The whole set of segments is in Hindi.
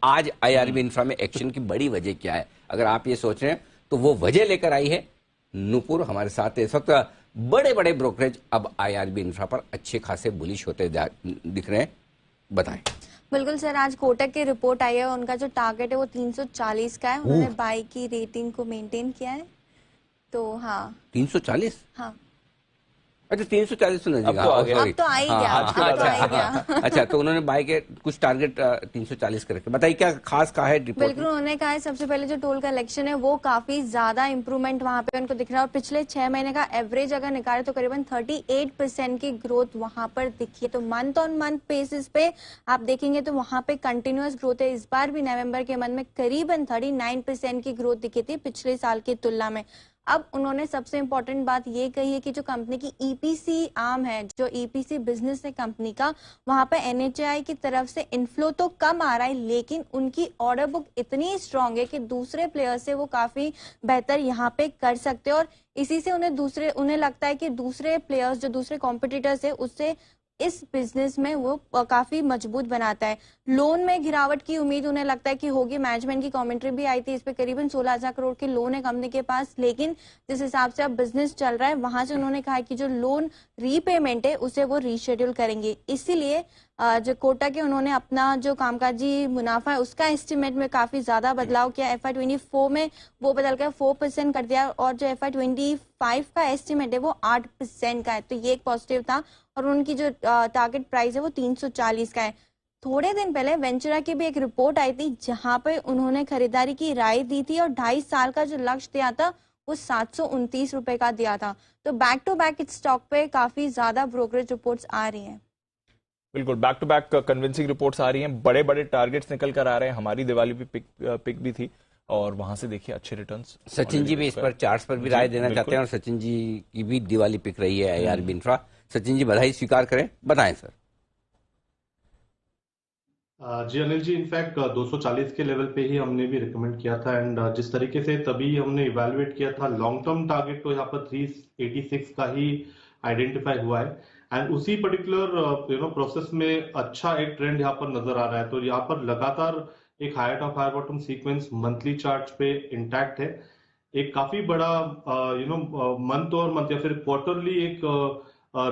आज आईआरबी इंफ्रा में एक्शन की बड़ी वजह क्या है, अगर आप ये सोच रहे हैं तो वो वजह लेकर आई है नूपुर हमारे साथ है इस वक्त। बड़े बड़े ब्रोकरेज अब आईआरबी इंफ्रा पर अच्छे खासे बुलिश होते दिख रहे हैं, बताएं। बिल्कुल सर, आज कोटक की रिपोर्ट आई है, उनका जो टारगेट है वो 340 का है। उन्होंने बाई की रेटिंग को मेंटेन किया है। तो हाँ 340, हाँ अच्छा 340 तो नजदीक, अब तो आ ही गया, अब तो आ ही गया। अच्छा, तो उन्होंने बाय के कुछ टारगेट 340 कर रखे, बताइए क्या खास कहा है रिपोर्ट? बिल्कुल, उन्होंने कहा है सबसे पहले जो टोल कलेक्शन है वो काफी ज्यादा इंप्रूवमेंट वहां पे उनको दिख रहा है, और पिछले 6 महीने का एवरेज अगर निकाले तो करीबन 38% की ग्रोथ वहां पर दिखी है। तो मंथ ऑन मंथ बेसिस पे आप देखेंगे तो वहां पे कंटिन्यूअस ग्रोथ है। इस बार भी नवंबर के मंथ में करीबन 39% की ग्रोथ दिखी थी पिछले साल की तुलना में। अब उन्होंने सबसे इंपॉर्टेंट बात ये कही है कि जो कंपनी की ईपीसी आर्म है, जो ईपीसी बिजनेस है कंपनी का, वहां पे एनएचएआई की तरफ से इनफ्लो तो कम आ रहा है, लेकिन उनकी ऑर्डर बुक इतनी स्ट्रांग है कि दूसरे प्लेयर से वो काफी बेहतर यहाँ पे कर सकते हैं, और इसी से उन्हें लगता है कि दूसरे प्लेयर्स जो दूसरे कॉम्पिटिटर्स है उससे इस बिजनेस में वो काफी मजबूत बनाता है। लोन में गिरावट की उम्मीद उन्हें लगता है कि होगी। मैनेजमेंट की कमेंट्री भी आई थी इस पे, करीबन 16,000 करोड़ के लोन है कंपनी के पास, लेकिन जिस हिसाब से अब बिजनेस चल रहा है वहां से उन्होंने कहा कि जो लोन रीपेमेंट है उसे वो रीशेड्यूल करेंगे। इसीलिए जो कोटक है उन्होंने अपना जो कामकाजी मुनाफा है उसका एस्टिमेट में काफी ज्यादा बदलाव किया। FY24 में वो बदलकर 4% कर दिया, और जो FY25 का एस्टिमेट है वो 8% का है। तो ये एक पॉजिटिव था, और उनकी जो टारगेट प्राइस है वो 340 का है। थोड़े दिन पहले वेंचुरा की भी एक रिपोर्ट आई थी जहां पे उन्होंने खरीदारी की राय दी थी, और 2.5 साल का जो लक्ष्य दिया था वो 729 रुपए का दिया था। तो बैक टू बैक इस स्टॉक पे काफी ज्यादा ब्रोकरेज रिपोर्ट्स आ रही हैं। बिल्कुल, back to back convincing reports आ रही हैं, बड़े बड़े टारगेट्स निकल कर आ रहे हैं। हमारी दिवाली भी पिक भी थी, और वहां से देखिए अच्छे रिटर्न्स। सचिन जी भी इस पर चार्ट्स पर भी राय देना चाहते हैं, और सचिन जी की भी दिवाली पिक रही है आईआरबी इंफ्रा। सचिन जी बधाई स्वीकार करें, बताएं सर। जी अनिल जी, इनफैक्ट 240 के लेवल पे ही हमने भी रिकमेंड किया था, एंड जिस तरीके से तभी हमने इवैल्यूएट किया था, लॉन्ग टर्म टारगेट तो यहाँ पर 386 का ही आइडेंटिफाई हुआ है, एंड उसी पर्टिकुलर प्रोसेस में अच्छा एक ट्रेंड यहाँ पर नजर आ रहा है। तो यहाँ पर लगातार एक higher top higher bottom sequence monthly chart पे इंटैक्ट है। एक काफी बड़ा मंथ और मंथ या फिर क्वार्टरली एक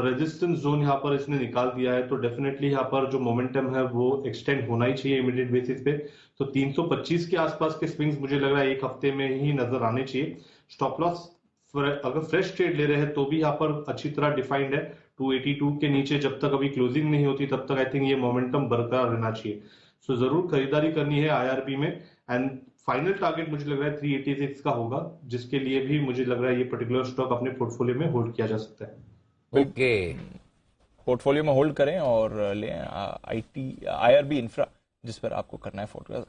रेजिस्टेंस जोन यहाँ पर इसने निकाल दिया है। तो डेफिनेटली यहाँ पर जो मोमेंटम है वो एक्सटेंड होना ही चाहिए इमीडिएट बेसिस पे। तो 325 के आसपास के स्विंग्स मुझे लग रहा है एक हफ्ते में ही नजर आने चाहिए। स्टॉप लॉस अगर फ्रेश ट्रेड ले रहे हैं तो भी यहाँ पर अच्छी तरह डिफाइंड है। 282 के नीचे जब तक अभी क्लोजिंग नहीं होती तब तक आई थिंक ये मोमेंटम बरकरार रहना चाहिए। सो जरूर खरीदारी करनी है आईआरबी में, एंड फाइनल टारगेट मुझे लग रहा है 386 का होगा, जिसके लिए भी मुझे लग रहा है ये पर्टिकुलर स्टॉक अपने पोर्टफोलियो में होल्ड किया जा सकता है। ओके, पोर्टफोलियो में होल्ड करें और लें आईआरबी इंफ्रा, जिस पर आपको करना है फोकस।